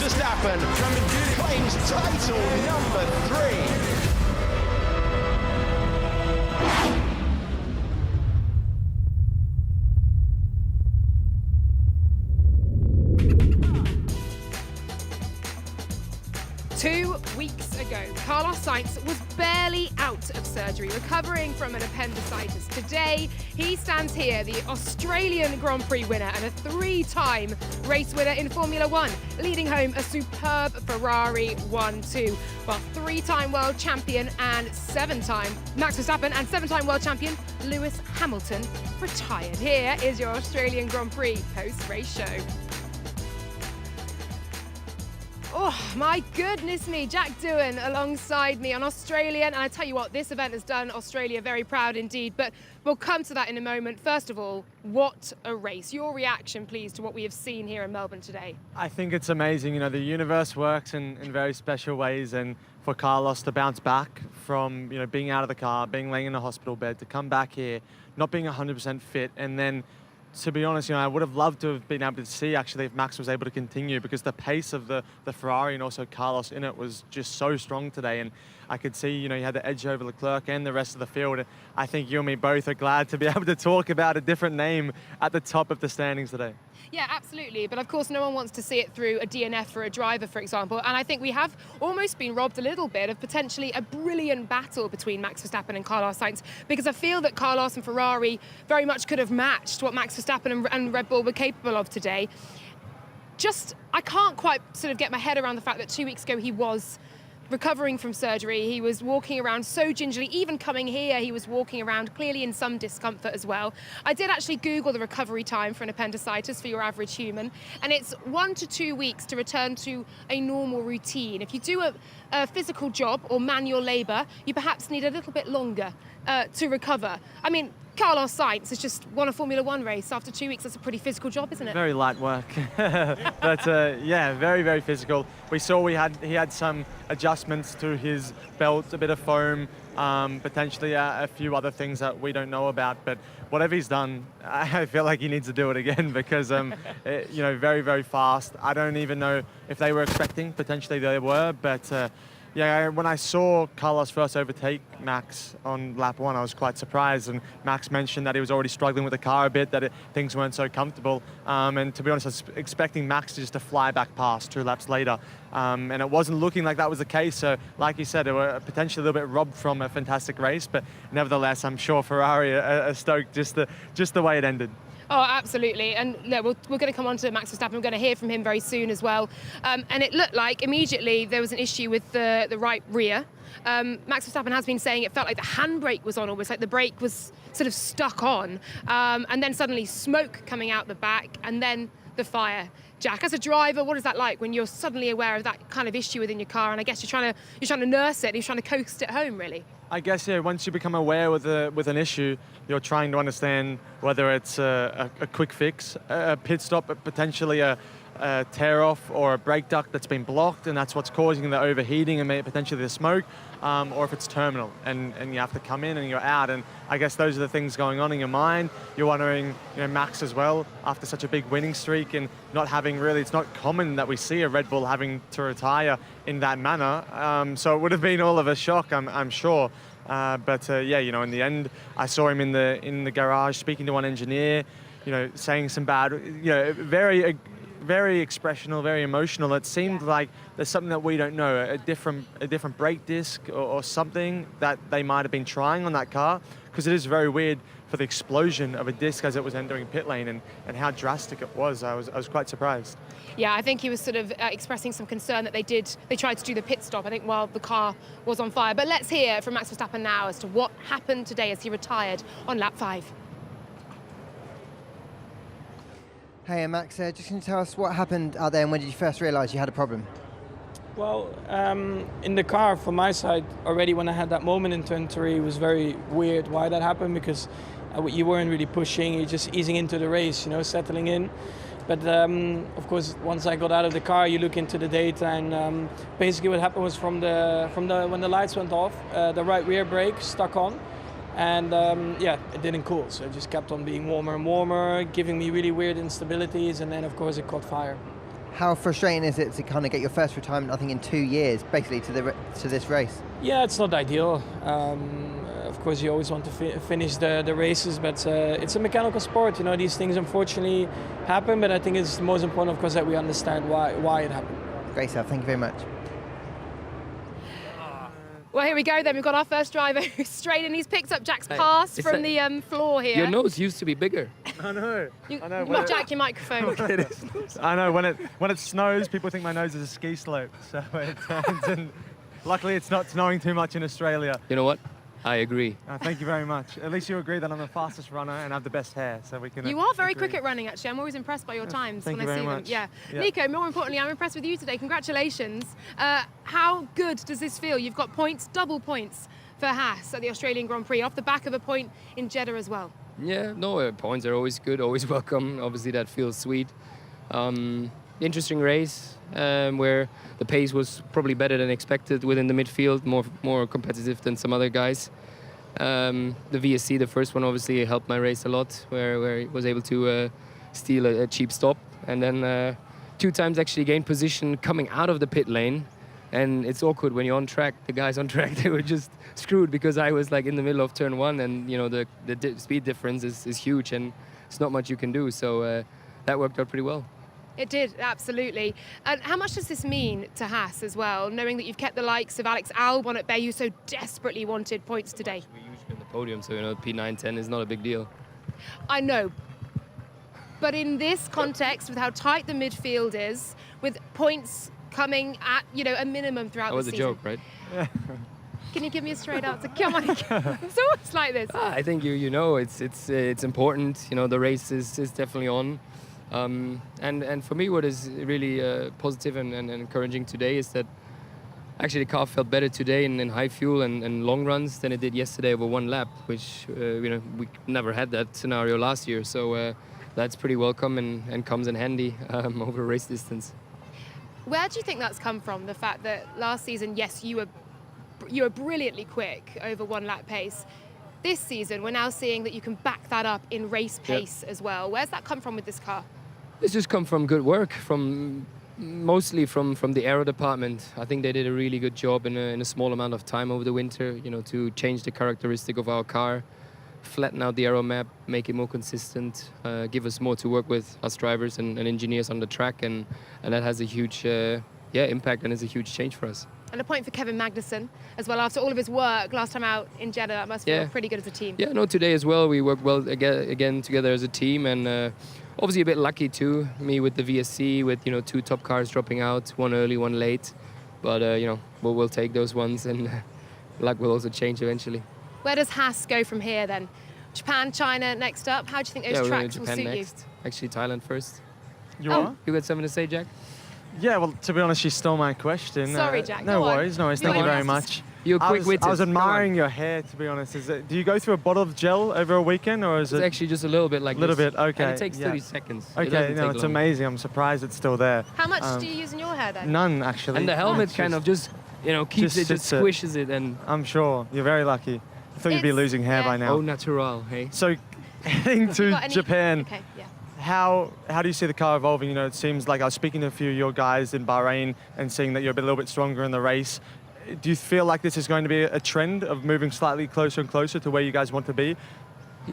Verstappen claims title number 3. 2 weeks ago, Carlos Sainz was barely out of surgery, recovering from an appendicitis. Today, he stands here, the Australian Grand Prix winner and a 3-time race winner in Formula One, leading home a superb Ferrari 1-2. Well, 3-time world champion and 7-time Max Verstappen and 7-time world champion Lewis Hamilton retired. Here is your Australian Grand Prix post-race show. Oh, my goodness me, Jack Doohan alongside me on Australian. And I tell you what, this event has done Australia very proud indeed, but we'll come to that in a moment. First of all, what a race. Your reaction, please, to what we have seen here in Melbourne today. I think it's amazing. You know, the universe works in very special ways, and for Carlos to bounce back from, you know, being out of the car, being laying in a hospital bed, to come back here, not being 100% fit, and then to be honest, you know, I would have loved to have been able to see actually if Max was able to continue, because the pace of the Ferrari and also Carlos in it was just so strong today. And I could see, you know, you had the edge over Leclerc and the rest of the field. I think you and me both are glad to be able to talk about a different name at the top of the standings today. Yeah, absolutely. But of course, no one wants to see it through a DNF for a driver, for example. And I think we have almost been robbed a little bit of potentially a brilliant battle between Max Verstappen and Carlos Sainz, because I feel that Carlos and Ferrari very much could have matched what Max Verstappen and Red Bull were capable of today. I can't quite sort of get my head around the fact that 2 weeks ago he was recovering from surgery. He was walking around so gingerly. Even coming here, he was walking around clearly in some discomfort as well. I did actually Google the recovery time for an appendicitis for your average human, and it's 1 to 2 weeks to return to a normal routine. If you do a physical job or manual labour, you perhaps need a little bit longer to recover. I mean, Carlos Sainz has just won a Formula One race after 2 weeks. That's a pretty physical job, isn't it? Very light work, but yeah, very, very physical. We saw he had some adjustments to his belt, a bit of foam, potentially a few other things that we don't know about. But whatever he's done, I feel like he needs to do it again, because you know, very, very fast. I don't even know if they were expecting. Potentially they were, but. Yeah, when I saw Carlos first overtake Max on lap 1, I was quite surprised. And Max mentioned that he was already struggling with the car a bit, that things weren't so comfortable. And to be honest, I was expecting Max just to fly back past 2 laps later. And it wasn't looking like that was the case. So, like you said, they were potentially a little bit robbed from a fantastic race. But nevertheless, I'm sure Ferrari are stoked just the way it ended. Oh, absolutely. And we're going to come on to Max Verstappen. We're going to hear from him very soon as well. And it looked like immediately there was an issue with the right rear. Max Verstappen has been saying it felt like the handbrake was on, almost like the brake was sort of stuck on. And then suddenly smoke coming out the back, and then the fire. Jack, as a driver, what is that like when you're suddenly aware of that kind of issue within your car? And I guess you're trying to nurse it, you're trying to coast it home, really. I guess, yeah, once you become aware with an issue, you're trying to understand whether it's a quick fix, a pit stop, potentially a tear off or a brake duct that's been blocked, and that's what's causing the overheating and potentially the smoke, or if it's terminal and you have to come in and you're out. And I guess those are the things going on in your mind. You're wondering, you know, Max as well, after such a big winning streak and not having really, it's not common that we see a Red Bull having to retire in that manner. So it would have been all of a shock, I'm sure. But yeah, you know, in the end, I saw him in the garage speaking to one engineer, you know, saying some bad, you know, very expressional, very emotional. It seemed like there's something that we don't know, a different brake disc or something that they might have been trying on that car, because it is very weird for the explosion of a disc as it was entering pit lane and how drastic it was. I was quite surprised. Yeah, I think he was sort of expressing some concern that they tried to do the pit stop, I think, while the car was on fire. But let's hear from Max Verstappen now as to what happened today as he retired on lap 5. Hey, Max, just can you tell us what happened out there and when did you first realise you had a problem? Well, in the car, from my side, already when I had that moment in turn 3, it was very weird why that happened, because you weren't really pushing, you're just easing into the race, you know, settling in. But of course, once I got out of the car, you look into the data, and basically what happened was from when the lights went off, the right rear brake stuck on. And yeah, it didn't cool, so it just kept on being warmer and warmer, giving me really weird instabilities, and then of course it caught fire. How frustrating is it to kind of get your first retirement, I think, in 2 years, basically, to this race? Yeah, it's not ideal. Of course, you always want to finish the races, but it's a mechanical sport. You know, these things unfortunately happen, but I think it's most important, of course, that we understand why it happened. Great stuff. Thank you very much. Well, here we go then. We've got our first driver who's straight in. He's picked up Jack's pass from the floor here. Your nose used to be bigger. I know. I know. Not Jack, your microphone. I know. When it snows, people think my nose is a ski slope. So it turns and luckily it's not snowing too much in Australia. You know what? I agree. Thank you very much. At least you agree that I'm the fastest runner and have the best hair, so we can. You are very agree. quick at running, actually. I'm always impressed by your times Thank when you I very see them. much. Yeah. Yeah. Nico, more importantly, I'm impressed with you today. Congratulations. How good does this feel? You've got points, double points for Haas at the Australian Grand Prix, off the back of a point in Jeddah as well. Yeah, no, points are always good, always welcome. Obviously, that feels sweet. Interesting race where the pace was probably better than expected within the midfield, more competitive than some other guys. The VSC, the first one, obviously helped my race a lot, where I was able to steal a cheap stop, and then 2 times actually gained position coming out of the pit lane. And it's awkward when you're on track. The guys on track, they were just screwed because I was like in the middle of turn 1, and you know the speed difference is huge, and it's not much you can do. So that worked out pretty well. It did, absolutely. And how much does this mean to Haas as well, knowing that you've kept the likes of Alex Albon at bay, who so desperately wanted points today? We usually on the podium, so you know P9, 10 is not a big deal. I know. But in this context, with how tight the midfield is, with points coming at, you know, a minimum throughout the season. That was a joke, right? Can you give me a straight answer? Come on. It's always like this. I think you know it's important. You know, the race is definitely on. And for me, what is really positive and encouraging today is that actually the car felt better today in high fuel and long runs than it did yesterday over 1 lap, which you know, we never had that scenario last year. So that's pretty welcome and comes in handy over race distance. Where do you think that's come from? The fact that last season, yes, you were brilliantly quick over 1 lap pace. This season, we're now seeing that you can back that up in race pace as well. Where's that come from with this car? It's just come from good work, mostly from the aero department. I think they did a really good job in a small amount of time over the winter, you know, to change the characteristic of our car, flatten out the aero map, make it more consistent, give us more to work with, us drivers and engineers on the track, and that has a huge impact and is a huge change for us. And a point for Kevin Magnussen as well. After all of his work last time out in Jeddah, that must feel pretty good as a team. Yeah, no, today as well, we worked well again together as a team, and obviously a bit lucky too, me with the VSC, with, you know, 2 top cars dropping out, 1 early, 1 late. But, you know, we'll take those ones, and luck will also change eventually. Where does Haas go from here then? Japan, China next up? How do you think those tracks will Japan suit next. you? Actually, Thailand first. You are? You got something to say, Jack? Yeah, well, to be honest, you stole my question. Sorry, Jack. No go on. worries, no worries. Go Thank you on. very much. You're quick-witted. I was admiring your hair, to be honest. Do you go through a bottle of gel over a weekend, or is It's it actually just a little bit like a little this. bit? Okay. And it takes 30 seconds. It Okay, doesn't no, take it's long. amazing. I'm surprised it's still there. How much do you use in your hair then? None, actually. And the helmet It's kind of just, you know, keeps it, just sits squishes it, and I'm sure. You're very lucky. I thought you'd be It's- losing hair yeah. by now. au natural, hey? So, heading You to got any- Japan, Okay, yeah. how do you see the car evolving? You know, it seems like I was speaking to a few of your guys in Bahrain and seeing that you're a little bit stronger in the race. Do you feel like this is going to be a trend of moving slightly closer and closer to where you guys want to be?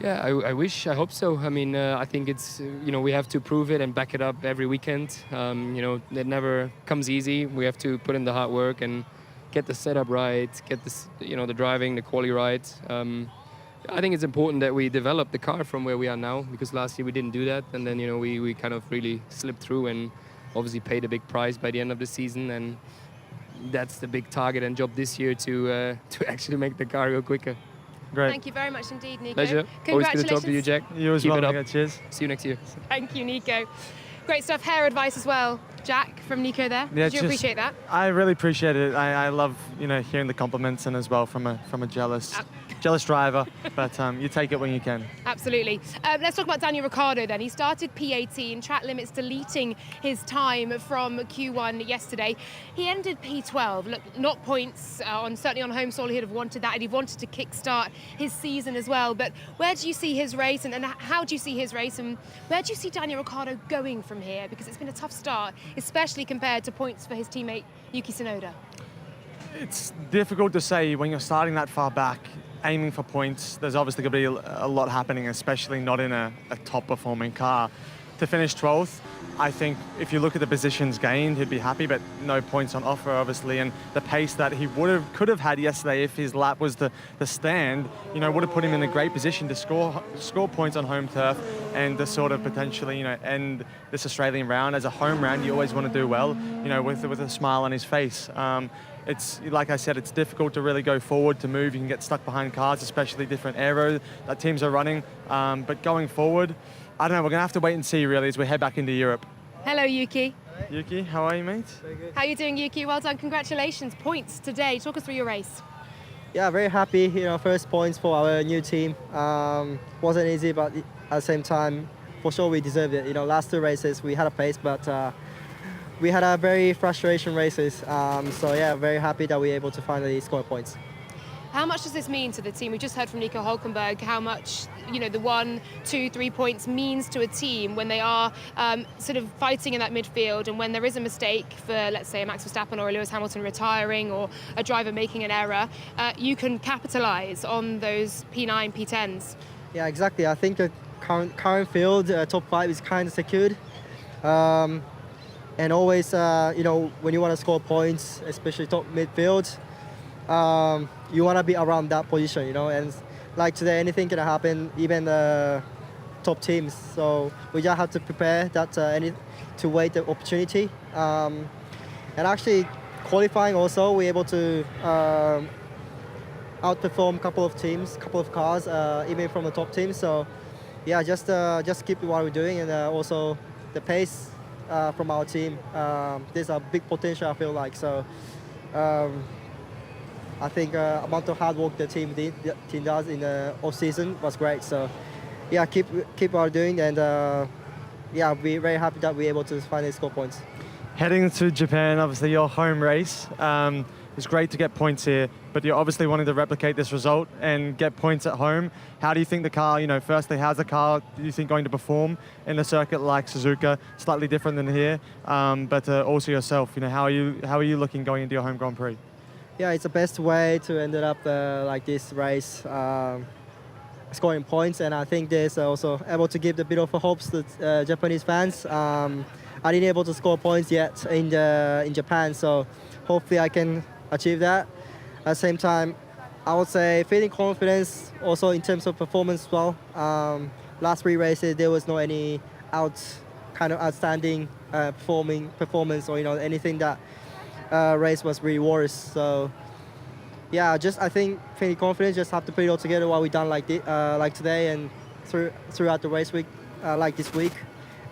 Yeah, I wish, I hope so. I mean, I think it's, you know, we have to prove it and back it up every weekend. You know, it never comes easy. We have to put in the hard work and get the setup right, get this, you know, the driving, the quali right. I think it's important that we develop the car from where we are now, because last year we didn't do that, and then, you know, we kind of really slipped through and obviously paid a big price by the end of the season, and that's the big target and job this year to actually make the car go quicker. Great. Thank you very much indeed, Nico. Pleasure. Always good to talk to you, Jack. You as Keep well. it up. Nico. Cheers. See you next year. Thank you, Nico. Great stuff. Hair advice as well, Jack, from Nico there. Yeah, Did you appreciate that? I really appreciate it. I love, you know, hearing the compliments, and as well from a jealous driver. But you take it when you can. Absolutely. Let's talk about Daniel Ricciardo then. He started P18, track limits deleting his time from Q1 yesterday. He ended P12. Look, not points, certainly on home soil. He'd have wanted that, and he wanted to kickstart his season as well. But where do you see his race, and how do you see his race, and where do you see Daniel Ricciardo going from here? Because it's been a tough start especially compared to points for his teammate Yuki Tsunoda? It's difficult to say when you're starting that far back, aiming for points. There's obviously going to be a lot happening, especially not in a top performing car. To finish 12th, I think if you look at the positions gained, he'd be happy, but no points on offer, obviously. And the pace that he could have had yesterday if his lap was the stand, would have put him in a great position to score points on home turf and to sort of potentially, end this Australian round. As a home round, you always want to do well, with a smile on his face. It's, like I said, it's difficult to really go forward, to move. You can get stuck behind cars, especially different aero that teams are running. But going forward, I don't know, we're going to have to wait and see, really, as we head back into Europe. Hello, Yuki. Yuki, how are you, mate? Very good. How are you doing, Yuki? Well done. Congratulations. Points today. Talk us through your race. Yeah, very happy. First points for our new team. Wasn't easy, but at the same time, for sure we deserved it. Last 2 races we had a pace, but we had a very frustration races. So yeah, very happy that we were able to finally score points. How much does this mean to the team? We just heard from Nico Hülkenberg how much, the 1, 2, 3 points means to a team when they are sort of fighting in that midfield, and when there is a mistake for, let's say, a Max Verstappen or a Lewis Hamilton retiring or a driver making an error, you can capitalise on those P9, P10s. Yeah, exactly. I think the current field, top 5 is kind of secured. And always, when you want to score points, especially top midfield, you want to be around that position, and like today, anything can happen, even the top teams. So we just have to prepare that to wait the opportunity. And actually, qualifying also, we're able to outperform a couple of teams, couple of cars, even from the top team. So yeah, just keep what we're doing, and also the pace from our team. There's a big potential, I feel like. So. I think amount of hard work the team does in the off season was great. So, yeah, keep what we're doing, and yeah, we're very happy that we're able to finally score points. Heading to Japan, obviously your home race. It's great to get points here, but you're obviously wanting to replicate this result and get points at home. How do you think the car, firstly, how's the car, do you think, going to perform in a circuit like Suzuka? Slightly different than here, but also yourself, how are you looking going into your home Grand Prix? Yeah, it's the best way to end up like this race, scoring points, and I think there's also able to give a bit of hopes to Japanese fans. I didn't able to score points yet in Japan, so hopefully I can achieve that. At the same time, I would say feeling confidence also in terms of performance as well. Last 3 races there was no any outstanding performance or anything that race was really worse. So yeah, I think feeling confident, just have to put it all together what we done like today and throughout the race week, like this week,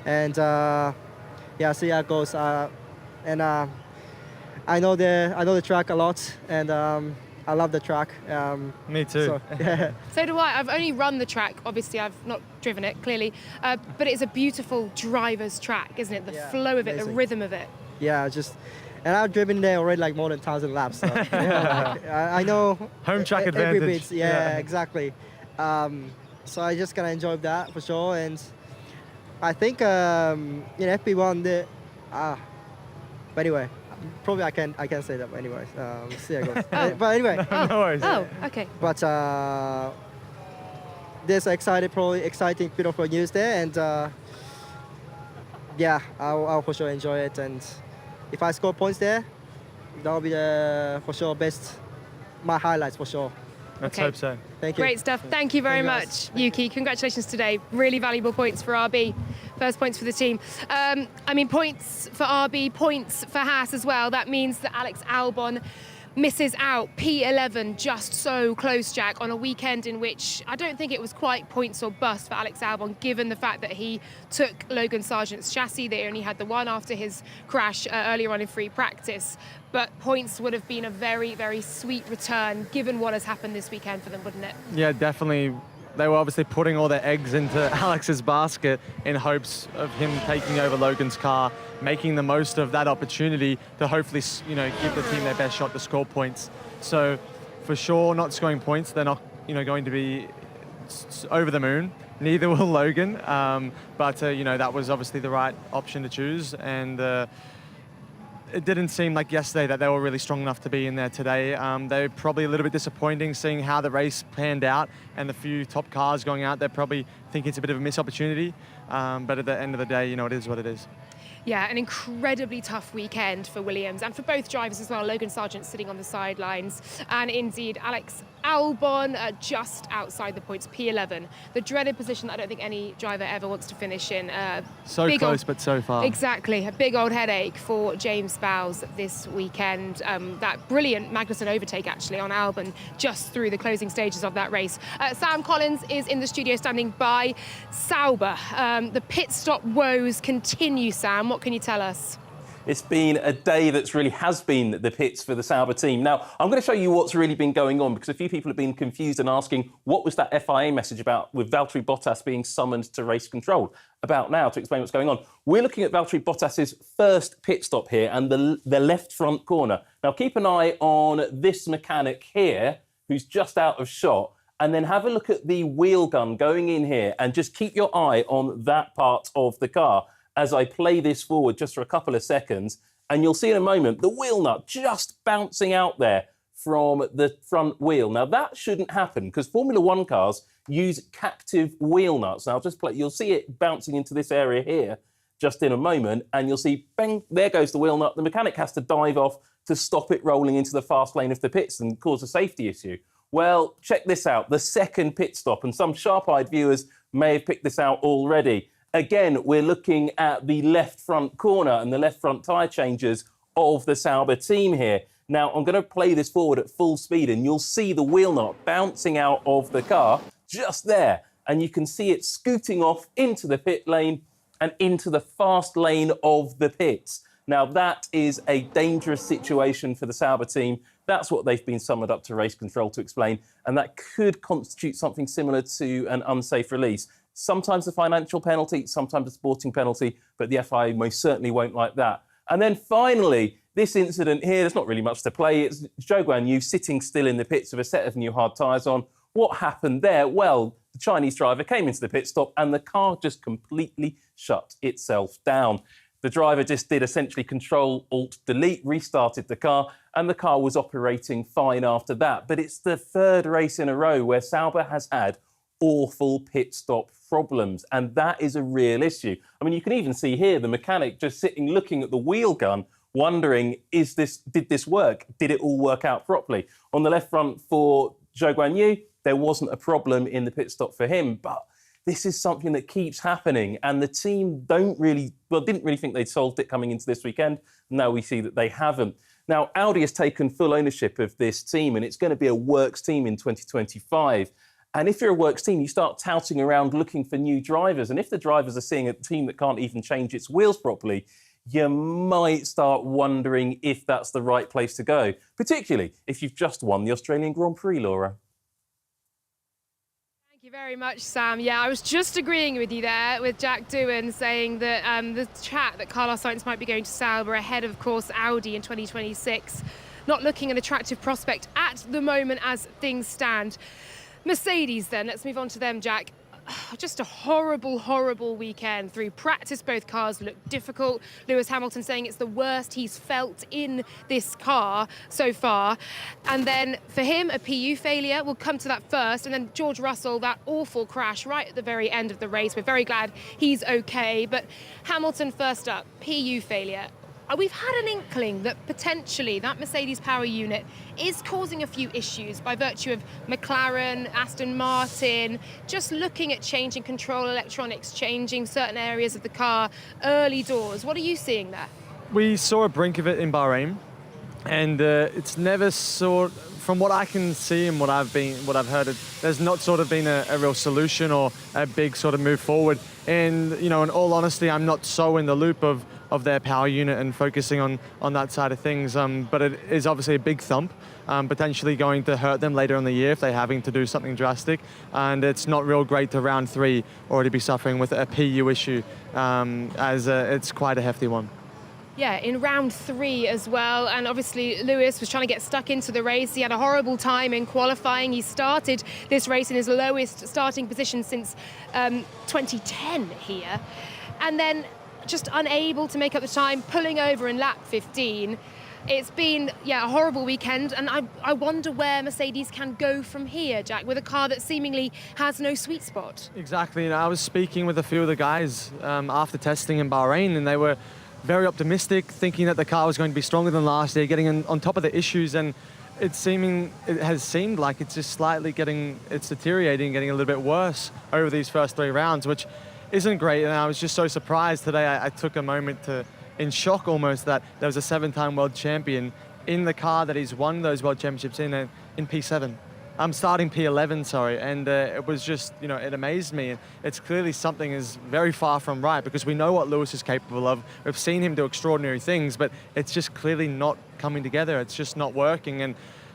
and yeah, see how it goes. And I know the track a lot, and I love the track. Me too. So, yeah. So do I. I've only run the track. Obviously, I've not driven it, clearly. But it's a beautiful driver's track, isn't it? The flow of it, amazing. the rhythm of it. Yeah, and I've driven there already like more than 1,000 laps. So, I know Home track every advantage. bit. Yeah, exactly. So I just gonna enjoy that for sure. And I think FP1 but anyway, probably I can say that. But anyway, see how it goes. Oh. But anyway, No worries. Oh, okay. but there's exciting bit of news there, and yeah, I'll for sure enjoy it. And if I score points there, that'll be for sure my highlights for sure. Let's Okay. hope so. Thank you. Great stuff. Thank you very Thank much, Yuki. Congratulations today. Really valuable points for RB. First points for the team. Points for RB, points for Haas as well. That means that Alex Albon misses out. P11, just so close, Jack, on a weekend in which I don't think it was quite points or bust for Alex Albon, given the fact that he took Logan Sargent's chassis. They only had the one after his crash earlier on in free practice. But points would have been a very, very sweet return, given what has happened this weekend for them, wouldn't it? Yeah, definitely. They were obviously putting all their eggs into Alex's basket in hopes of him taking over Logan's car, making the most of that opportunity to hopefully, give the team their best shot to score points. So, for sure, not scoring points, they're not, going to be over the moon. neither will Logan. But you know, that was obviously the right option to choose, and it didn't seem like yesterday that they were really strong enough to be in there today. They're probably a little bit disappointing seeing how the race panned out and the few top cars going out. They're probably thinking it's a bit of a missed opportunity, but at the end of the day, you know, it is what it is. Yeah, an incredibly tough weekend for Williams and for both drivers as well. Logan Sargent sitting on the sidelines, and indeed Alex Albon just outside the points, P11. The dreaded position that I don't think any driver ever wants to finish in. So close, but so far. Exactly, a big old headache for James Bowles this weekend. That brilliant Magnussen overtake actually on Albon just through the closing stages of that race. Sam Collins is in the studio standing by. Sauber, the pit stop woes continue, Sam. What can you tell us? It's been a day that's really has been the pits for the Sauber team. Now, I'm going to show you what's really been going on, because a few people have been confused and asking what was that FIA message about with Valtteri Bottas being summoned to race control about now. To explain what's going on, we're looking at Valtteri Bottas's first pit stop here and the left front corner. Now, keep an eye on this mechanic here who's just out of shot, and then have a look at the wheel gun going in here, and just keep your eye on that part of the car as I play this forward just for a couple of seconds, and you'll see in a moment the wheel nut just bouncing out there from the front wheel. Now, that shouldn't happen because Formula One cars use captive wheel nuts. Now, you'll see it bouncing into this area here just in a moment, and you'll see, bang, there goes the wheel nut. The mechanic has to dive off to stop it rolling into the fast lane of the pits and cause a safety issue. Well, check this out, the second pit stop, and some sharp-eyed viewers may have picked this out already. Again, we're looking at the left front corner and the left front tyre changes of the Sauber team here. Now, I'm going to play this forward at full speed, and you'll see the wheel nut bouncing out of the car just there. And you can see it scooting off into the pit lane and into the fast lane of the pits. Now, that is a dangerous situation for the Sauber team. That's what they've been summoned up to race control to explain, and that could constitute something similar to an unsafe release. Sometimes a financial penalty, sometimes a sporting penalty, but the FIA most certainly won't like that. And then finally, this incident here, there's not really much to play. It's Zhou Guanyu sitting still in the pits with a set of new hard tyres on. What happened there? Well, the Chinese driver came into the pit stop and the car just completely shut itself down. The driver just did essentially Control-Alt-Delete, restarted the car, and the car was operating fine after that. But it's the third race in a row where Sauber has had awful pit stop problems, and that is a real issue. I mean, you can even see here the mechanic just sitting looking at the wheel gun, wondering, did this work? Did it all work out properly? On the left front for Zhou Guanyu, there wasn't a problem in the pit stop for him, but this is something that keeps happening, and the team didn't really think they'd solved it coming into this weekend. Now we see that they haven't. Now, Audi has taken full ownership of this team, and it's going to be a works team in 2025. And if you're a works team, you start touting around looking for new drivers. And if the drivers are seeing a team that can't even change its wheels properly, you might start wondering if that's the right place to go, particularly if you've just won the Australian Grand Prix, Laura. Thank you very much, Sam. Yeah, I was just agreeing with you there with Jack Doohan saying that the chat that Carlos Sainz might be going to Sauber ahead of course, Audi in 2026. Not looking an attractive prospect at the moment as things stand. Mercedes then, let's move on to them, Jack. Just a horrible, horrible weekend. Through practice, both cars looked difficult. Lewis Hamilton saying it's the worst he's felt in this car so far. And then for him, a PU failure. We'll come to that first. And then George Russell, that awful crash right at the very end of the race. We're very glad he's okay. But Hamilton first up, PU failure. We've had an inkling that potentially that Mercedes power unit is causing a few issues by virtue of McLaren, Aston Martin, just looking at changing control electronics, changing certain areas of the car early doors. What are you seeing there? We saw a brink of it in Bahrain, and it's never from what I can see and what I've heard, there's not sort of been a real solution or a big sort of move forward. And, you know, in all honesty, I'm not so in the loop of their power unit and focusing on that side of things. But it is obviously a big thump, potentially going to hurt them later in the year if they're having to do something drastic. And it's not real great to round 3 already be suffering with a PU issue, as it's quite a hefty one. Yeah, in round 3 as well. And obviously Lewis was trying to get stuck into the race. He had a horrible time in qualifying. He started this race in his lowest starting position since 2010 here. And then just unable to make up the time, pulling over in lap 15. It's been, a horrible weekend. And I wonder where Mercedes can go from here, Jack, with a car that seemingly has no sweet spot. Exactly. And I was speaking with a few of the guys after testing in Bahrain, and they were very optimistic, thinking that the car was going to be stronger than last year, getting on top of the issues, and it has seemed like it's just slightly deteriorating, getting a little bit worse over these first 3 rounds, which isn't great. And I was just so surprised today. I took a moment in shock almost, that there was a 7-time world champion in the car that he's won those world championships in P7. I'm starting P11, sorry, and it was just, it amazed me. It's clearly something is very far from right, because we know what Lewis is capable of. We've seen him do extraordinary things, but it's just clearly not coming together. It's just not working, and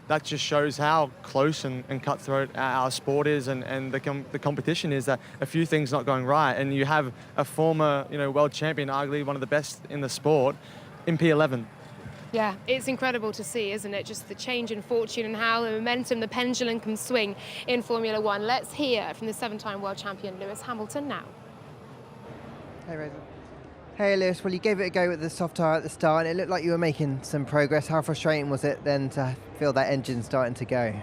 that just shows how close and cutthroat our sport is, and the competition is, that a few things not going right, and you have a former, world champion, arguably one of the best in the sport, in P11. Yeah, it's incredible to see, isn't it? Just the change in fortune and how the momentum, the pendulum can swing in Formula One. Let's hear from the 7-time world champion, Lewis Hamilton, now. Hey, Rosa. Hey, Lewis. Well, you gave it a go with the soft tyre at the start, and it looked like you were making some progress. How frustrating was it then to feel that engine starting to go?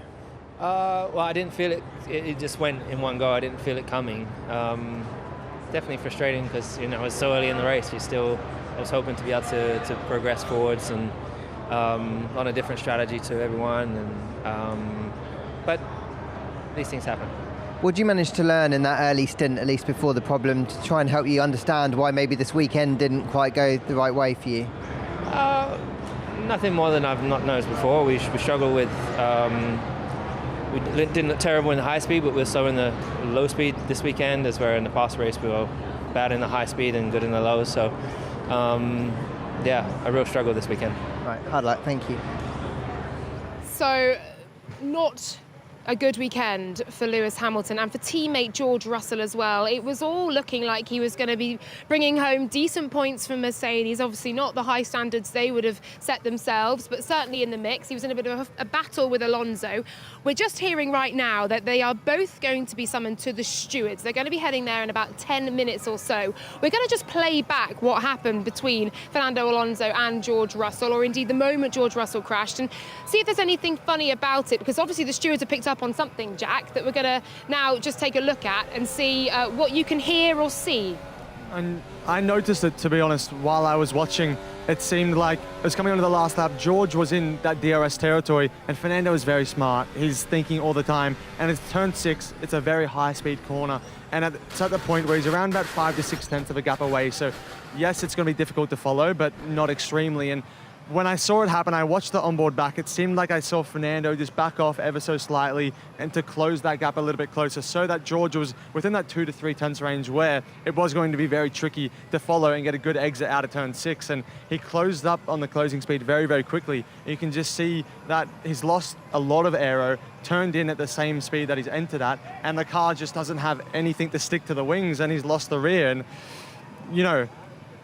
Well, I didn't feel it. It just went in one go. I didn't feel it coming. Definitely frustrating because, it was so early in the race. I was hoping to be able to progress forwards and on a different strategy to everyone, but these things happen. What did you manage to learn in that early stint, at least before the problem, to try and help you understand why maybe this weekend didn't quite go the right way for you? Nothing more than I've not noticed before. We struggle with. We didn't look terrible in the high speed, but we're so in the low speed this weekend, as where in the past race we were bad in the high speed and good in the low. So, a real struggle this weekend. Right, hard luck, thank you. So, not a good weekend for Lewis Hamilton and for teammate George Russell as well. It was all looking like he was going to be bringing home decent points from Mercedes, obviously not the high standards they would have set themselves, but certainly in the mix. He was in a bit of a battle with Alonso. We're just hearing right now that they are both going to be summoned to the stewards. They're going to be heading there in about 10 minutes or so. We're going to just play back what happened between Fernando Alonso and George Russell, or indeed the moment George Russell crashed, and see if there's anything funny about it, because obviously the stewards have picked up on something, Jack, that we're going to now just take a look at and see what you can hear or see. And I noticed it, to be honest, while I was watching. It seemed like it was coming onto the last lap. George was in that DRS territory, and Fernando is very smart. He's thinking all the time, and it's turn 6. It's a very high-speed corner, and it's at the point where he's around about 5 to 6 tenths of a gap away. So, yes, it's going to be difficult to follow, but not extremely. And when I saw it happen, I watched the onboard back. It seemed like I saw Fernando just back off ever so slightly and to close that gap a little bit closer, so that George was within that 2 to 3 tenths range where it was going to be very tricky to follow and get a good exit out of turn 6. And he closed up on the closing speed very, very quickly. You can just see that he's lost a lot of aero, turned in at the same speed that he's entered at, and the car just doesn't have anything to stick to the wings, and he's lost the rear. And,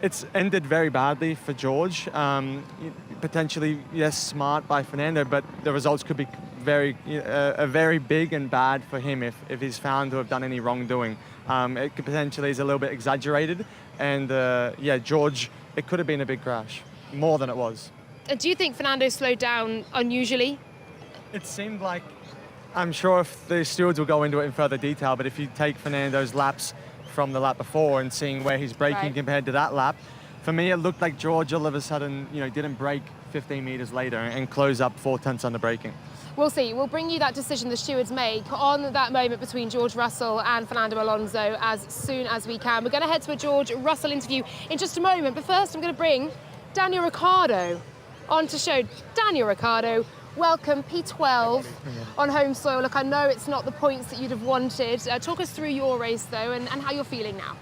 it's ended very badly for George. Potentially, yes, smart by Fernando, but the results could be very big and bad for him if he's found to have done any wrongdoing. It could potentially is a little bit exaggerated, and George, it could have been a big crash, more than it was. Do you think Fernando slowed down unusually? It seemed like, I'm sure if the stewards will go into it in further detail, but if you take Fernando's laps from the lap before and seeing where he's braking compared to that lap, for me it looked like George all of a sudden didn't brake 15 meters later and close up 4 tenths under braking. We'll see. We'll bring you that decision the stewards make on that moment between George Russell and Fernando Alonso as soon as we can. We're going to head to a George Russell interview in just a moment, but first I'm going to bring Daniel Ricciardo on to show. Daniel Ricciardo, welcome, P12 on home soil. Look, I know it's not the points that you'd have wanted. Talk us through your race, though, and how you're feeling now.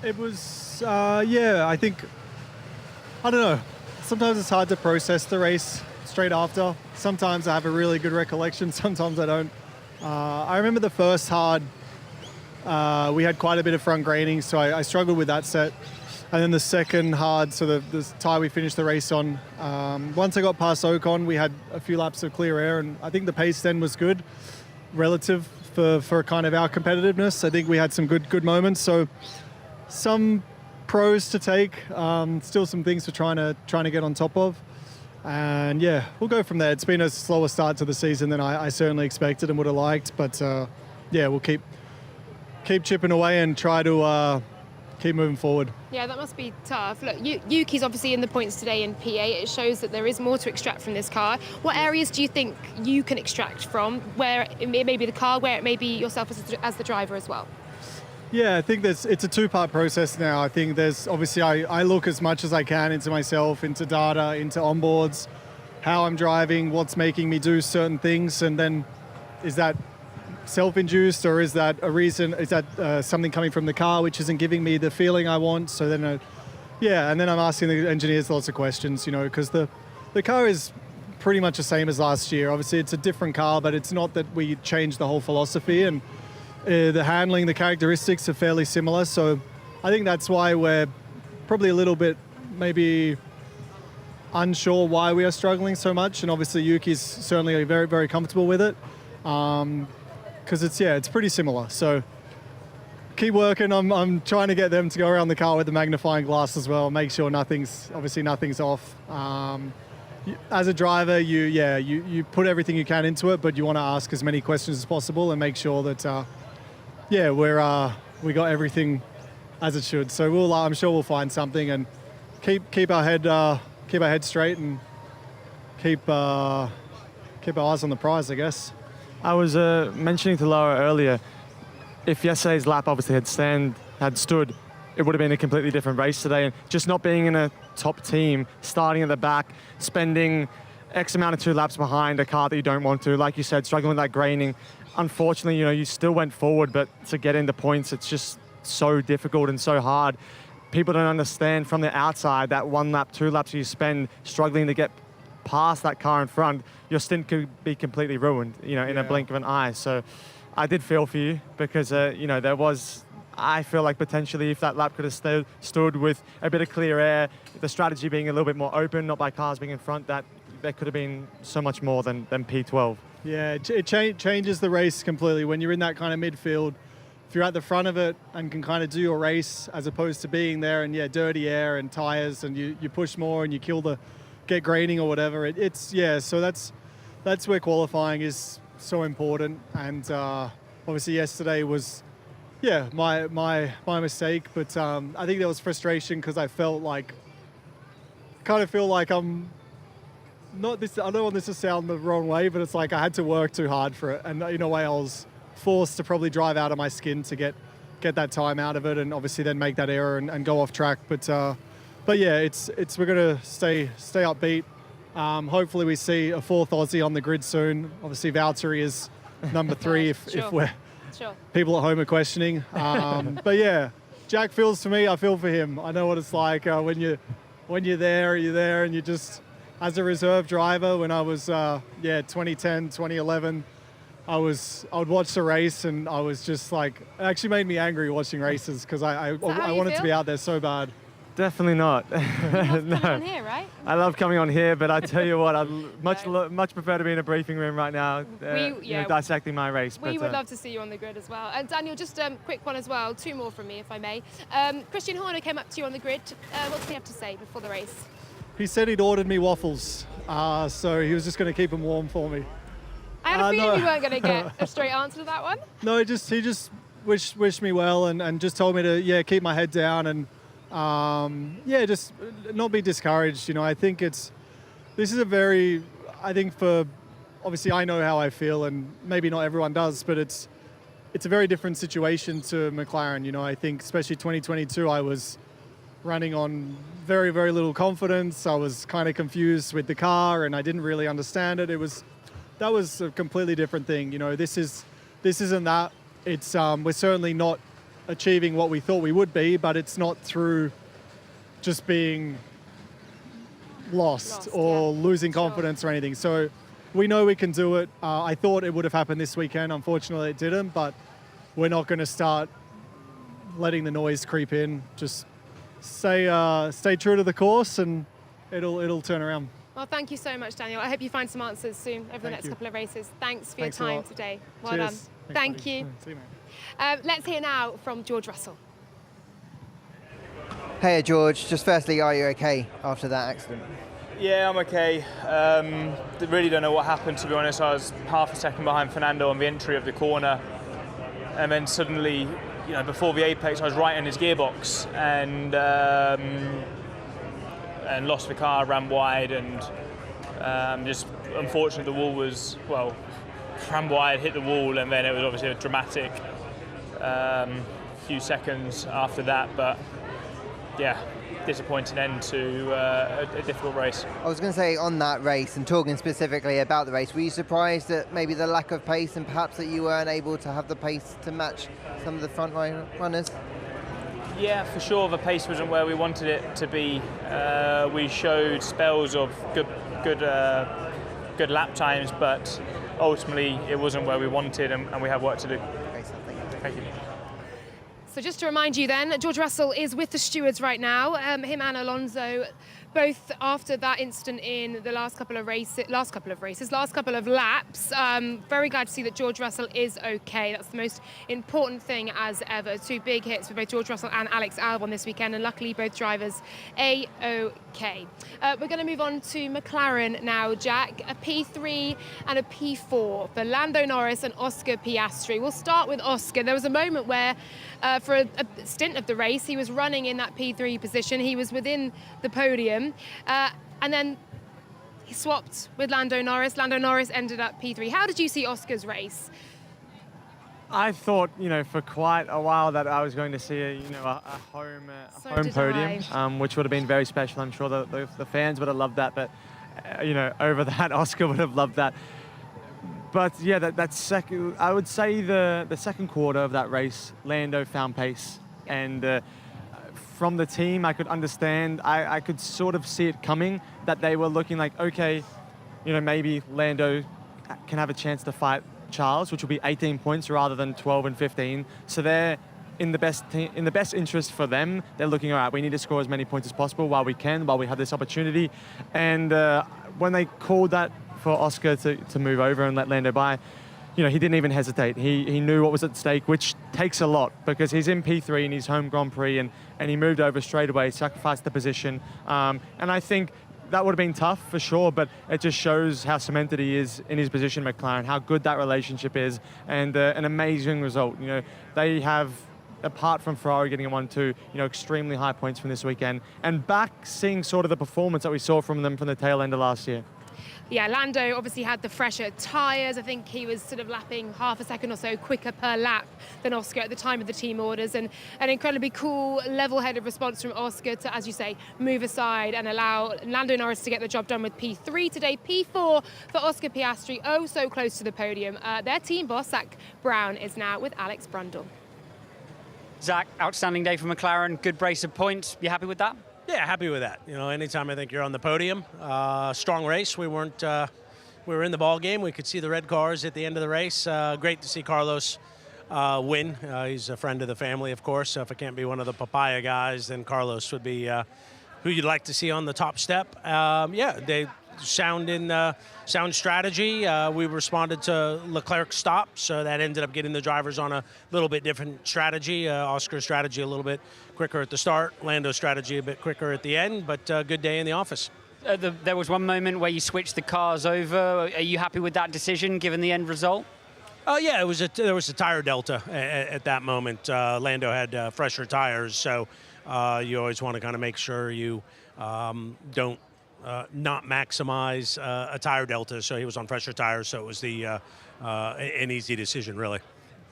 It was, I think, I don't know. Sometimes it's hard to process the race straight after. Sometimes I have a really good recollection, sometimes I don't. I remember the first hard, we had quite a bit of front graining, so I struggled with that set. And then the second hard, so the tyre we finished the race on, once I got past Ocon, we had a few laps of clear air, and I think the pace then was good relative for kind of our competitiveness. I think we had some good moments. So some pros to take, still some things we're trying to get on top of. And yeah, we'll go from there. It's been a slower start to the season than I certainly expected and would have liked, but yeah, we'll keep chipping away and try to keep moving forward. Yeah, that must be tough. Look, Yuki's obviously in the points today in P8. It shows that there is more to extract from this car. What areas do you think you can extract from? Where it may be the car, where it may be yourself as the driver as well? Yeah, I think it's a two-part process now. I think there's obviously I look as much as I can into myself, into data, into onboards, how I'm driving, what's making me do certain things, and then is that self-induced or is that a reason? Is that something coming from the car which isn't giving me the feeling I want? So then, yeah, and then I'm asking the engineers lots of questions, because the car is pretty much the same as last year. Obviously, it's a different car, but it's not that we changed the whole philosophy, and the handling, the characteristics are fairly similar. So I think that's why we're probably a little bit maybe unsure why we are struggling so much. And obviously, Yuki's certainly very, very comfortable with it. Because it's pretty similar. So keep working. I'm trying to get them to go around the car with the magnifying glass as well, make sure nothing's off. As a driver, you put everything you can into it, but you want to ask as many questions as possible and make sure that we got everything as it should. So I'm sure we'll find something and keep our head straight and keep our eyes on the prize, I guess. I was mentioning to Laura earlier, if yesterday's lap obviously had stood, it would have been a completely different race today. And just not being in a top team, starting at the back, spending X amount of 2 laps behind a car that you don't want to, like you said, struggling with that graining. Unfortunately, you still went forward, but to get into points, it's just so difficult and so hard. People don't understand from the outside that 1 lap, 2 laps you spend struggling to get past that car in front, your stint could be completely ruined, in a blink of an eye. So I did feel for you because, there was, I feel like potentially if that lap could have stood with a bit of clear air, the strategy being a little bit more open, not by cars being in front, that there could have been so much more than P12. Yeah, it changes the race completely. When you're in that kind of midfield, if you're at the front of it and can kind of do your race as opposed to being there and dirty air and tires and you push more and you get graining or whatever. So that's where qualifying is so important. And obviously yesterday was, my mistake. But I think there was frustration because I feel like I'm not this. I don't want this to sound the wrong way, but it's like I had to work too hard for it, and in a way I was forced to probably drive out of my skin to get that time out of it, and obviously then make that error and go off track. But yeah, we're gonna stay upbeat. Hopefully we see a 4th Aussie on the grid soon. Obviously Valtteri is number 3 if people at home are questioning. But yeah, Jack feels for me, I feel for him. I know what it's like when you're there, and you just, as a reserve driver, when I was 2010, 2011, I would watch the race and I was just like, it actually made me angry watching races because I wanted to be out there so bad. Definitely not. You love coming on here, right? I love coming on here, but I tell you what, I'd much prefer to be in a briefing room right now, dissecting my race. We would love to see you on the grid as well. And Daniel, just a quick one as well, 2 more from me, if I may. Christian Horner came up to you on the grid. What did he have to say before the race? He said he'd ordered me waffles, so he was just going to keep them warm for me. I had a feeling you weren't going to get a straight answer to that one. No, he just wished me well and just told me to keep my head down and just not be discouraged. I think this is obviously I know how I feel and maybe not everyone does, but it's a very different situation to McLaren. I think especially 2022, I was running on very, very little confidence. I was kind of confused with the car and I didn't really understand it. That was a completely different thing. This isn't that. It's we're certainly not achieving what we thought we would be, but it's not through just being lost or losing confidence or anything. So we know we can do it. I thought it would have happened this weekend. Unfortunately, it didn't, but we're not going to start letting the noise creep in. Just stay true to the course, and it'll turn around. Well, thank you so much, Daniel. I hope you find some answers soon over the next couple of races. Thanks for your time today. Well done. Thank you. See you, mate. Let's hear now from George Russell. Hey, George. Just firstly, are you okay after that accident? Yeah, I'm okay. Really don't know what happened, to be honest. I was half a second behind Fernando on the entry of the corner, and then suddenly, before the apex, I was right in his gearbox and lost the car, ran wide, and just unfortunately the wall was, ran wide, hit the wall, and then it was obviously a dramatic few seconds after that, but yeah, disappointing end to a difficult race. I was going to say, on that race, and talking specifically about the race, were you surprised at maybe the lack of pace and perhaps that you weren't able to have the pace to match some of the front runners? Yeah, for sure, the pace wasn't where we wanted it to be. We showed spells of good lap times, but ultimately it wasn't where we wanted, and we have work to do. Okay, so thank you. So just to remind you then, George Russell is with the stewards right now, him and Alonso, both after that incident in the last couple of laps. Very glad to see that George Russell is okay. That's the most important thing as ever. 2 big hits for both George Russell and Alex Albon this weekend, and luckily both drivers A-OK. We're going to move on to McLaren now, Jack. A P3 and a P4 for Lando Norris and Oscar Piastri. We'll start with Oscar. There was a moment where for a stint of the race, he was running in that P3 position. He was within the podium. And then he swapped with Lando Norris. Lando Norris ended up P3. How did you see Oscar's race? I thought, for quite a while that I was going to see a home podium, which would have been very special. I'm sure the fans would have loved that, but over that, Oscar would have loved that. But yeah, that second, I would say the second quarter of that race, Lando found pace, and from the team, I could understand. I could sort of see it coming, that they were looking like, okay, maybe Lando can have a chance to fight Charles, which will be 18 points rather than 12 and 15. So they're in the best interest for them. They're looking, all right, we need to score as many points as possible while we have this opportunity. And when they called that for Oscar to move over and let Lando by, he didn't even hesitate. He knew what was at stake, which takes a lot because he's in P3 in his home Grand Prix, and he moved over straight away, sacrificed the position. And I think that would have been tough for sure, but it just shows how cemented he is in his position, McLaren, how good that relationship is, and an amazing result. They have, apart from Ferrari getting a 1-2, extremely high points from this weekend, and back seeing sort of the performance that we saw from them from the tail end of last year. Yeah, Lando obviously had the fresher tyres. I think he was sort of lapping half a second or so quicker per lap than Oscar at the time of the team orders, and an incredibly cool, level-headed response from Oscar to, as you say, move aside and allow Lando Norris to get the job done with P3 today. P4 for Oscar Piastri, oh so close to the podium. Their team boss, Zach Brown, is now with Alex Brundle. Zach, outstanding day for McLaren, good brace of points. You happy with that? Yeah, happy with that. Anytime I think you're on the podium, strong race. We were in the ball game. We could see the red cars at the end of the race. Great to see Carlos win. He's a friend of the family, of course. So if it can't be one of the papaya guys, then Carlos would be who you'd like to see on the top step. Yeah, they sound strategy. We responded to Leclerc's stop, so that ended up getting the drivers on a little bit different strategy. Oscar's strategy a little bit quicker at the start, Lando's strategy a bit quicker at the end, but good day in the office. There was one moment where you switched the cars over. Are you happy with that decision, given the end result? Yeah, there was a tire delta at that moment. Lando had fresher tires, so you always want to kind of make sure you don't not maximize a tire delta. So he was on fresher tires, so it was an easy decision, really.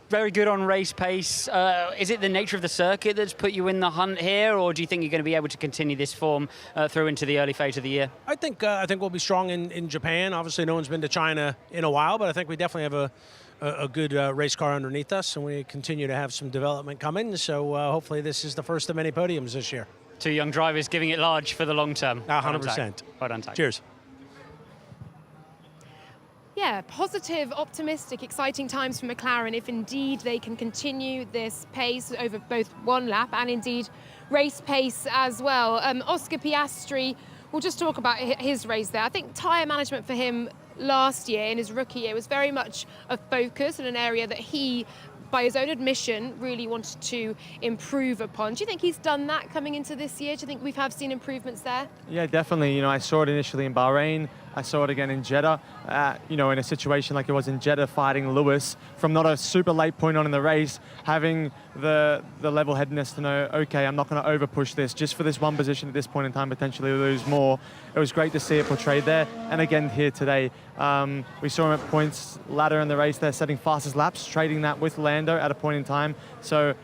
Very good on race pace. Is it the nature of the circuit that's put you in the hunt here, or do you think you're going to be able to continue this form through into the early phase of the year? I think we'll be strong in Japan. Obviously, no one's been to China in a while, but I think we definitely have a good race car underneath us, and we continue to have some development coming. So hopefully this is the first of many podiums this year. 2 young drivers giving it large for the long term. 100%. Well done, Zach. Cheers. Yeah, positive, optimistic, exciting times for McLaren if indeed they can continue this pace over both one lap and indeed race pace as well. Oscar Piastri, we'll just talk about his race there. I think tyre management for him last year, in his rookie year, was very much a focus in an area that he, by his own admission, really wanted to improve upon. Do you think he's done that coming into this year? Do you think we've seen improvements there? Yeah, definitely. You know, I saw it initially in Bahrain. I saw it again in Jeddah. You know, in a situation like it was in Jeddah, fighting Lewis from not a super late point on in the race, having the level-headedness to know, okay, I'm not going to over-push this just for this one position at this point in time, potentially lose more. It was great to see it portrayed there. And again here today, we saw him at points later in the race there, setting fastest laps, trading that with Lando at a point in time. So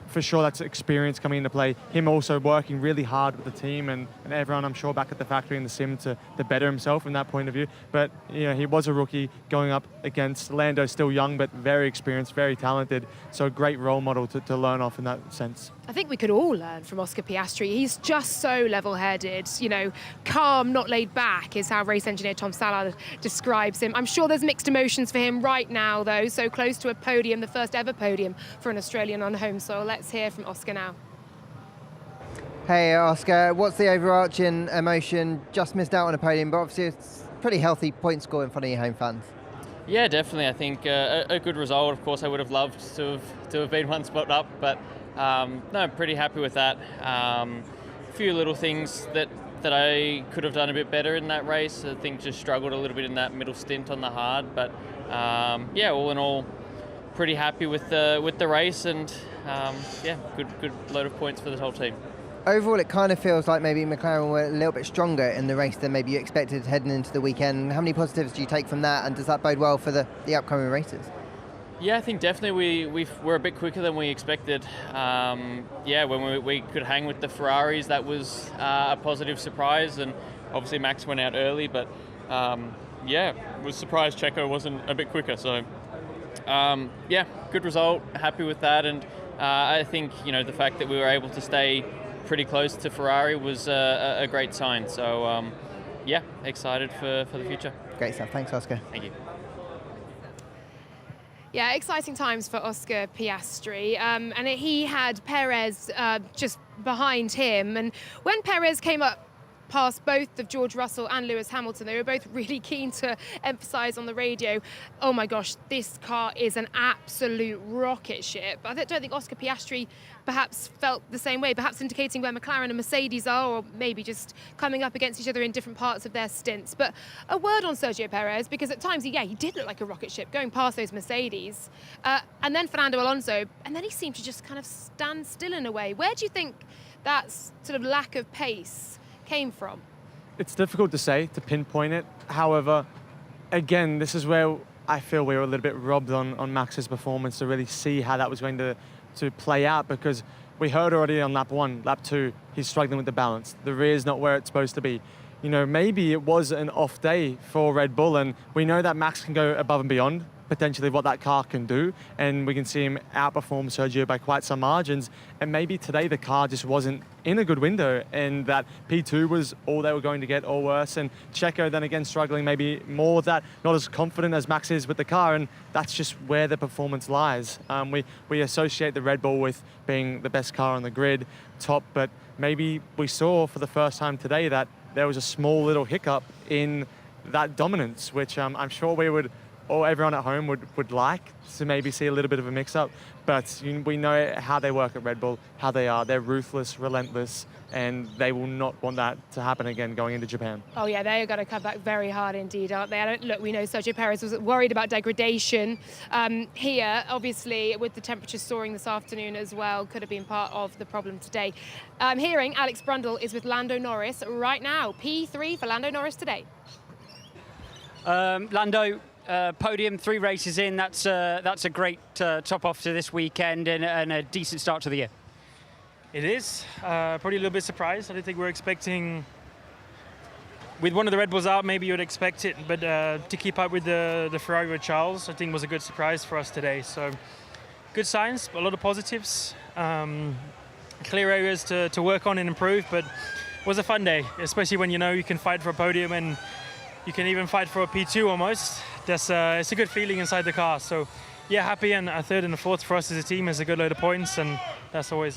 for sure, that's experience coming into play. Him also working really hard with the team and everyone, I'm sure, back at the factory in the sim to better himself from that point of view. But, you know, he was a rookie going up against Lando, still young, but very experienced, very talented. So a great role model to learn off in that sense. I think we could all learn from Oscar Piastri. He's just so level-headed, you know, calm, not laid back is how race engineer Tom Sallard describes him. I'm sure there's mixed emotions for him right now, though, so close to a podium, the first ever podium for an Australian on home soil. Let's hear from Oscar now. Hey Oscar, what's the overarching emotion? Just missed out on a podium, but obviously it's a pretty healthy point score in front of your home fans. Yeah, definitely. I think a good result. Of course, I would have loved to have been one spot up, but no, I'm pretty happy with that. A few little things that I could have done a bit better in that race. I think just struggled a little bit in that middle stint on the hard, but yeah, all in all, pretty happy with the race, and yeah, good load of points for the whole team. Overall, it kind of feels like maybe McLaren were a little bit stronger in the race than maybe you expected heading into the weekend. How many positives do you take from that, and does that bode well for the upcoming races? Yeah, I think definitely we're a bit quicker than we expected. Yeah, when we could hang with the Ferraris, that was a positive surprise, and obviously Max went out early, but yeah, was surprised Checo wasn't a bit quicker. So yeah, good result, happy with that, and I think, you know, the fact that we were able to stay pretty close to Ferrari was a great sign. So yeah, excited for the future. Great stuff. Thanks, Oscar. Thank you. Yeah, exciting times for Oscar Piastri. And he had Perez just behind him. And when Perez came up past both of George Russell and Lewis Hamilton, they were both really keen to emphasise on the radio, oh my gosh, this car is an absolute rocket ship. I don't think Oscar Piastri perhaps felt the same way, perhaps indicating where McLaren and Mercedes are, or maybe just coming up against each other in different parts of their stints. But a word on Sergio Perez, because at times, yeah, he did look like a rocket ship going past those Mercedes. And then Fernando Alonso, and then he seemed to just kind of stand still in a way. Where do you think that sort of lack of pace came from? It's difficult to say, to pinpoint it. However, again, this is where I feel we were a little bit robbed on Max's performance to really see how that was going to play out, because we heard already on lap 1, lap 2, he's struggling with the balance. The rear is not where it's supposed to be. You know, maybe it was an off day for Red Bull, and we know that Max can go above and beyond potentially what that car can do, and we can see him outperform Sergio by quite some margins. And maybe today the car just wasn't in a good window, and that P2 was all they were going to get, or worse. And Checo then again struggling maybe more with that, not as confident as Max is with the car, and that's just where the performance lies. We associate the Red Bull with being the best car on the grid, top, but maybe we saw for the first time today that there was a small little hiccup in that dominance, which I'm sure we would, or everyone at home would like to maybe see a little bit of a mix-up. But we know how they work at Red Bull, how they are. They're ruthless, relentless, and they will not want that to happen again going into Japan. Oh yeah, they are going to come back very hard indeed, aren't they? Look, we know Sergio Perez was worried about degradation here, obviously, with the temperatures soaring this afternoon as well, could have been part of the problem today. Hearing Alex Brundle is with Lando Norris right now. P3 for Lando Norris today. Lando, podium, 3 races in. That's a great top off to this weekend and a decent start to the year. It is. Probably a little bit surprised. I didn't think we were expecting, with one of the Red Bulls out, maybe you would expect it, but to keep up with the Ferrari with Charles, I think was a good surprise for us today. So good signs, a lot of positives, clear areas to work on and improve, but it was a fun day, especially when you know you can fight for a podium and you can even fight for a P2 almost. it's a good feeling inside the car. So yeah, happy, and a third and a fourth for us as a team is a good load of points, and that's always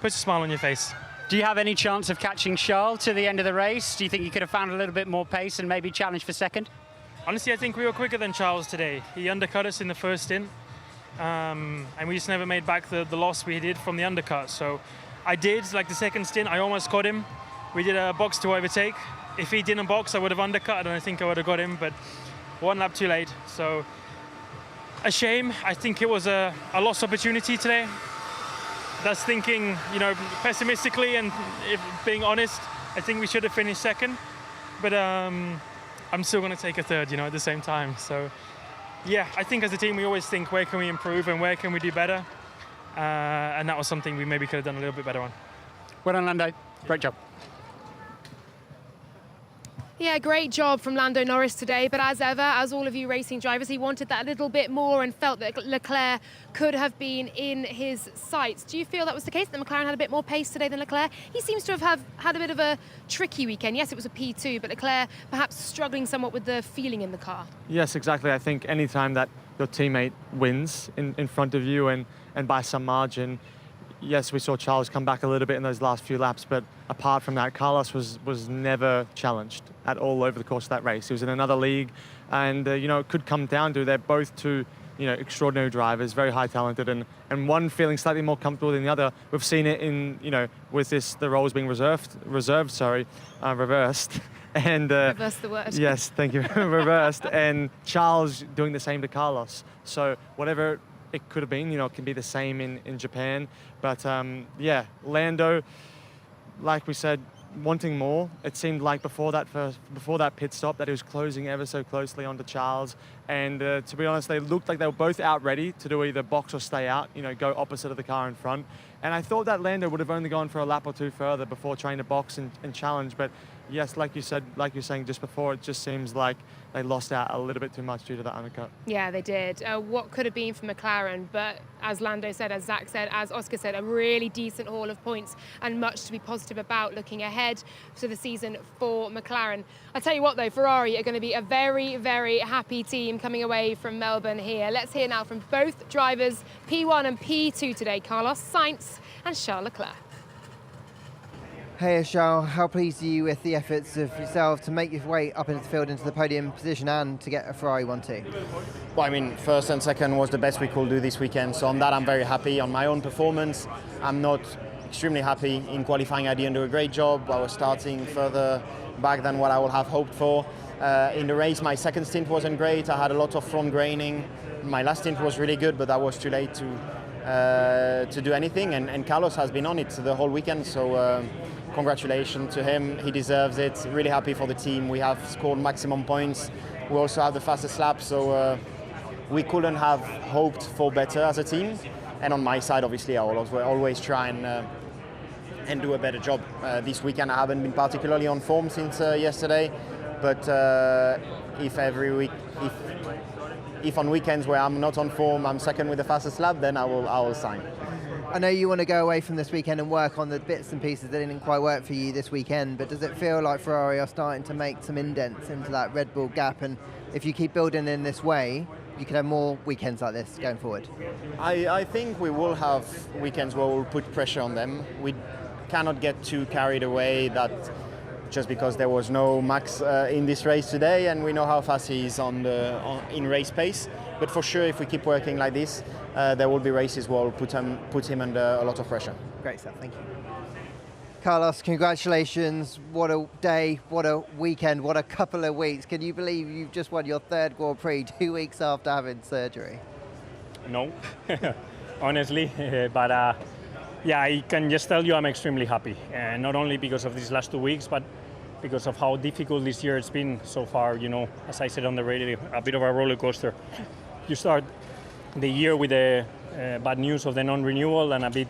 puts a smile on your face. Do you have any chance of catching Charles to the end of the race? Do you think you could have found a little bit more pace and maybe challenge for second? Honestly, I think we were quicker than Charles today. He undercut us in the first stint, and we just never made back the loss we did from the undercut. So I did, like the second stint, I almost caught him. We did a box to overtake. If he didn't box, I would have undercut, and I think I would have got him, but one lap too late. So a shame. I think it was a lost opportunity today. That's thinking, pessimistically, and if being honest, I think we should have finished second. But I'm still going to take a third, at the same time. So yeah, I think as a team we always think, where can we improve and where can we do better? And that was something we maybe could have done a little bit better on. Well done, Lando. Great job. Yeah, great job from Lando Norris today, but as ever, as all of you racing drivers, he wanted that a little bit more and felt that Leclerc could have been in his sights. Do you feel that was the case, that McLaren had a bit more pace today than Leclerc? He seems to have had a bit of a tricky weekend. Yes, it was a P2, but Leclerc perhaps struggling somewhat with the feeling in the car. Yes, exactly. I think any time that your teammate wins in front of you and by some margin, yes, we saw Charles come back a little bit in those last few laps, but apart from that, Carlos was never challenged at all over the course of that race. He was in another league, and it could come down to they're both two extraordinary drivers, very high talented, and one feeling slightly more comfortable than the other. We've seen it in with the roles being reversed, and reverse the word. Yes, thank you, reversed, and Charles doing the same to Carlos. So whatever it could have been, it can be the same in Japan. But yeah, Lando, like we said, wanting more. It seemed like before that pit stop that he was closing ever so closely onto Charles. And to be honest, they looked like they were both out ready to do either box or stay out, go opposite of the car in front. And I thought that Lando would have only gone for a lap or two further before trying to box and challenge. But yes, like you said, like you were saying just before, it just seems like they lost out a little bit too much due to that undercut. Yeah, they did. What could have been for McLaren, but as Lando said, as Zach said, as Oscar said, a really decent haul of points and much to be positive about looking ahead to the season for McLaren. I'll tell you what though, Ferrari are going to be a very, very happy team coming away from Melbourne here. Let's hear now from both drivers, P1 and P2 today, Carlos Sainz and Charles Leclerc. Hey Charles, how pleased are you with the efforts of yourself to make your way up into the field into the podium position and to get a Ferrari 1-2? Well, I mean, first and second was the best we could do this weekend, so on that I'm very happy. On my own performance, I'm not extremely happy. In qualifying I didn't do a great job. I was starting further back than what I would have hoped for. In the race, my second stint wasn't great. I had a lot of front graining. My last stint was really good, but that was too late to do anything, and Carlos has been on it the whole weekend, so congratulations to him. He deserves it. Really happy for the team. We have scored maximum points. We also have the fastest lap, so we couldn't have hoped for better as a team. And on my side, obviously, I will always try and do a better job. This weekend I haven't been particularly on form since yesterday, but if on weekends where I'm not on form, I'm second with the fastest lap, then I will sign. I know you want to go away from this weekend and work on the bits and pieces that didn't quite work for you this weekend, but does it feel like Ferrari are starting to make some indents into that Red Bull gap? And if you keep building in this way, you could have more weekends like this going forward? I think we will have weekends where we'll put pressure on them. We cannot get too carried away that just because there was no Max in this race today, and we know how fast he is in race pace. But for sure, if we keep working like this, there will be races where we'll put him under a lot of pressure. Great stuff, thank you. Carlos, congratulations. What a day, what a weekend, what a couple of weeks. Can you believe you've just won your third Grand Prix 2 weeks after having surgery? No, honestly, but yeah, I can just tell you I'm extremely happy. Not only because of these last 2 weeks, but because of how difficult this year it's been so far. As I said on the radio, a bit of a roller coaster. You start the year with the bad news of the non-renewal and a bit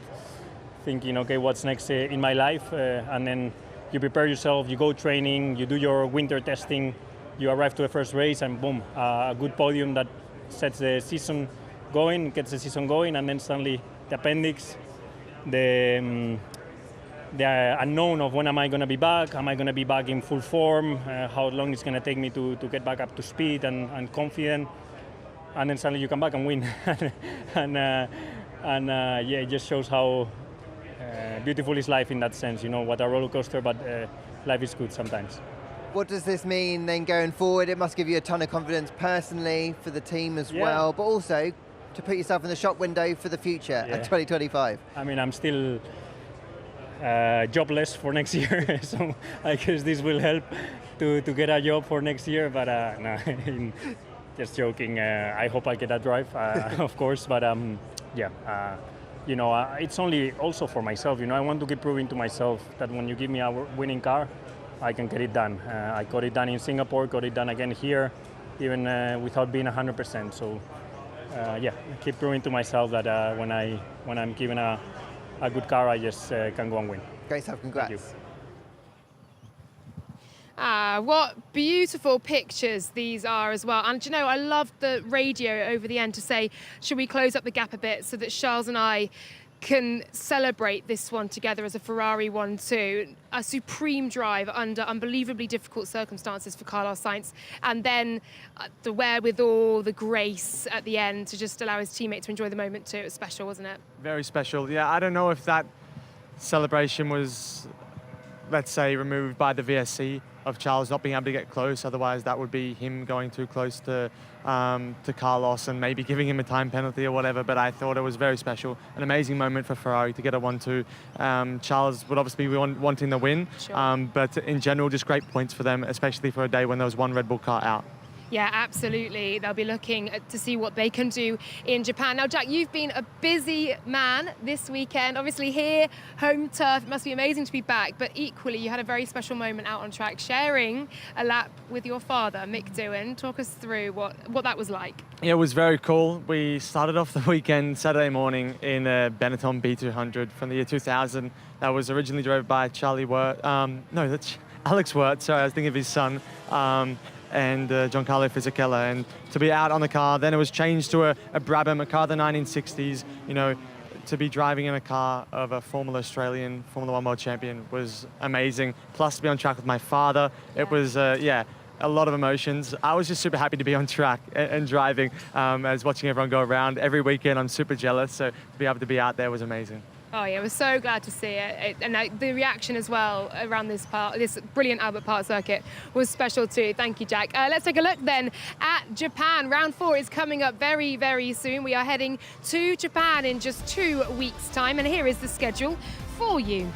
thinking, okay, what's next in my life? And then you prepare yourself, you go training, you do your winter testing, you arrive to the first race, and boom, a good podium that sets the season going, gets the season going, and then suddenly the appendix, the the unknown of when am I going to be back? Am I going to be back in full form? How long it's going to take me to get back up to speed and confident? And then suddenly you come back and win. Yeah, it just shows how beautiful is life in that sense. You know, what a roller coaster, but life is good sometimes. What does this mean then going forward? It must give you a ton of confidence personally, for the team as well, but also to put yourself in the shop window for the future at 2025. I mean, I'm still jobless for next year, so I guess this will help to get a job for next year, but no, just joking. I hope I get a drive, of course, but you know, it's only also for myself. You know, I want to keep proving to myself that when you give me a winning car, I can get it done. I got it done in Singapore, got it done again here, even without being 100%. So yeah, I keep proving to myself that when I'm given a good car, I just can go and win. Great stuff, congrats. What beautiful pictures these are as well. And you know, I love the radio over the end to say, should we close up the gap a bit so that Charles and I can celebrate this one together as a Ferrari 1-2. A supreme drive under unbelievably difficult circumstances for Carlos Sainz, and then the wherewithal, the grace at the end to just allow his teammate to enjoy the moment too. It was special, wasn't it? Very special. Yeah, I don't know if that celebration was, let's say, removed by the VSC of Charles not being able to get close. Otherwise, that would be him going too close to Carlos and maybe giving him a time penalty or whatever. But I thought it was very special, an amazing moment for Ferrari to get a 1-2. Charles would obviously be wanting the win, but in general, just great points for them, especially for a day when there was one Red Bull car out. Yeah, absolutely. They'll be looking to see what they can do in Japan. Now, Jack, you've been a busy man this weekend. Obviously here, home turf, it must be amazing to be back, but equally you had a very special moment out on track, sharing a lap with your father, Mick Doohan. Talk us through what that was like. Yeah, it was very cool. We started off the weekend Saturday morning in a Benetton B200 from the year 2000. That was originally driven by Charlie Wirt. No, that's Alex Wirt. Sorry, I was thinking of his son. And Giancarlo Fisichella, and to be out on the car. Then it was changed to a Brabham, a car of the 1960s. You know, to be driving in a car of a former Australian Formula 1 world champion was amazing. Plus to be on track with my father, it was, a lot of emotions. I was just super happy to be on track and driving. I was watching everyone go around every weekend. I'm super jealous, so to be able to be out there was amazing. Oh yeah, we're so glad to see it. And the reaction as well around this brilliant Albert Park circuit was special too. Thank you, Jack. Let's take a look then at Japan. Round 4 is coming up very, very soon. We are heading to Japan in just 2 weeks' time, and here is the schedule for you.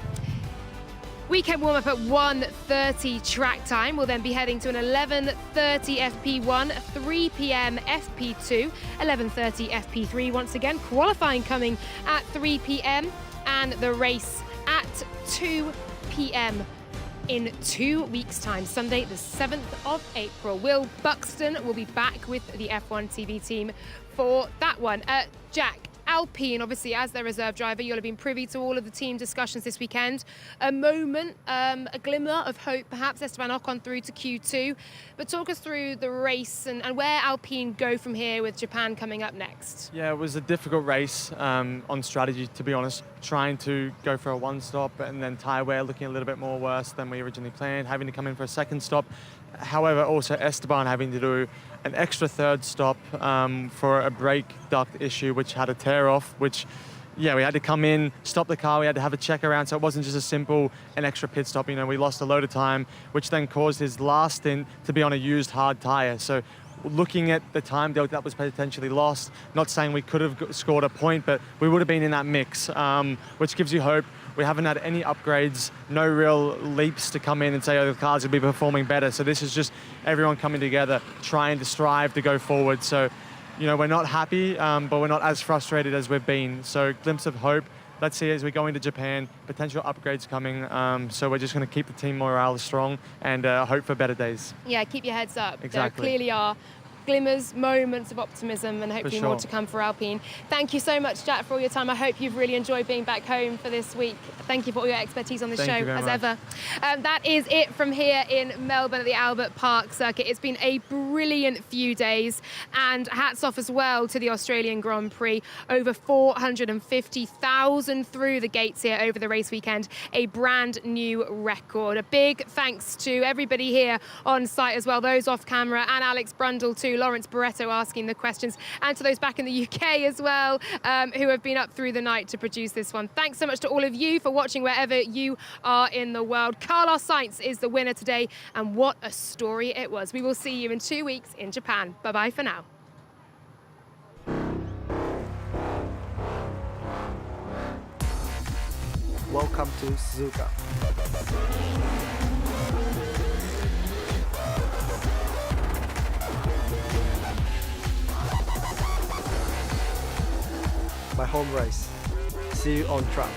Weekend warm-up at 1:30 track time. We'll then be heading to an 11:30 FP1, 3 p.m. FP2, 11:30 FP3. Once again, qualifying coming at 3 p.m. and the race at 2 p.m. in 2 weeks' time, Sunday the 7th of April. Will Buxton will be back with the F1 TV team for that one. Jack, Alpine, obviously, as their reserve driver, you'll have been privy to all of the team discussions this weekend. A moment, a glimmer of hope, perhaps, Esteban Ocon through to Q2. But talk us through the race and where Alpine go from here with Japan coming up next. Yeah, it was a difficult race on strategy, to be honest. Trying to go for a one stop and then tyre wear looking a little bit more worse than we originally planned, having to come in for a second stop. However, also Esteban having to do an extra third stop for a brake duct issue, which had a tear off, which, yeah, we had to come in, stop the car, we had to have a check around, so it wasn't just a simple, an extra pit stop. You know, we lost a load of time, which then caused his last stint to be on a used hard tyre. So looking at the time that was potentially lost, not saying we could have scored a point, but we would have been in that mix, which gives you hope. We haven't had any upgrades, no real leaps to come in and say, oh, the cars will be performing better. So this is just everyone coming together, trying to strive to go forward. So, you know, we're not happy, but we're not as frustrated as we've been. So glimpse of hope. Let's see as we go into Japan, potential upgrades coming. So we're just going to keep the team morale strong and hope for better days. Yeah, keep your heads up. Exactly. There clearly are glimmers, moments of optimism, and hopefully more to come for Alpine. Thank you so much, Jack, for all your time. I hope you've really enjoyed being back home for this week. Thank you for all your expertise on the show, as ever. That is it from here in Melbourne at the Albert Park circuit. It's been a brilliant few days, and hats off as well to the Australian Grand Prix. Over 450,000 through the gates here over the race weekend. A brand new record. A big thanks to everybody here on site as well, those off camera, and Alex Brundle too, Lawrence Barretto asking the questions, and to those back in the UK as well, who have been up through the night to produce this one. Thanks so much to all of you for watching wherever you are in the world. Carlos Sainz is the winner today, and what a story it was. We will see you in 2 weeks in Japan. Bye-bye for now. Welcome to Suzuka. My home race. See you on track.